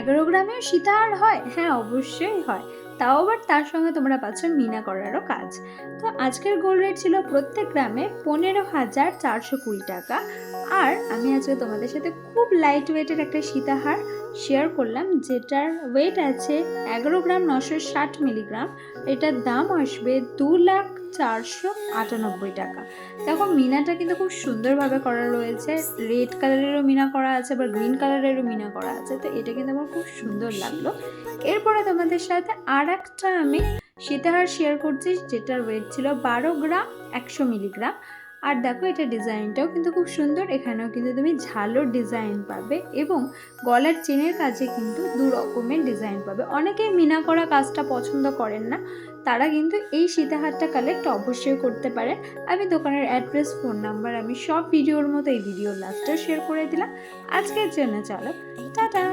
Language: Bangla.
11 গ্রামেও সীতাহার হয়? হ্যাঁ, অবশ্যই হয়। তাও আবার তার সঙ্গে তোমরা পাচ্ছ মিনা করারও কাজ। তো আজকের গোল্ড রেট ছিল প্রত্যেক গ্রামে 15,420 টাকা। আর আমি আজকে তোমাদের সাথে খুব লাইট ওয়েটের একটা সীতাহার শেয়ার করলাম, যেটার ওয়েট আছে 11 গ্রাম 960 মিলিগ্রাম। এটার দাম আসবে 2,04,98 টাকা। দেখো মিনাটা কিন্তু খুব সুন্দরভাবে করা রয়েছে, রেড কালারেরও মিনা করা আছে, আবার গ্রিন কালারেরও মিনা করা আছে। তো এটা কিন্তু আমার খুব সুন্দর লাগলো। এরপরে তোমাদের সাথে আর একটা আমি সীতাহার শেয়ার করছি, যেটার ওয়েট ছিল 12 গ্রাম 100 মিলিগ্রাম। আর দেখো এটা ডিজাইনটাও কিন্তু খুব সুন্দর, এখানেও কিন্তু তুমি ঝালোর ডিজাইন পাবে এবং গলার চেনের কাজে কিন্তু দু রকমের ডিজাইন পাবে। অনেকেই মিনা করা কাজটা পছন্দ করেন না, তারা কিন্তু এই সীতাহারটা কালেক্ট অবশ্যই করতে পারেন। আমি দোকানের অ্যাড্রেস, ফোন নাম্বার আমি সব ভিডিওর মতো এই ভিডিওর লাস্টে শেয়ার করে দিলাম। আজকের জন্য চলো, টাটা।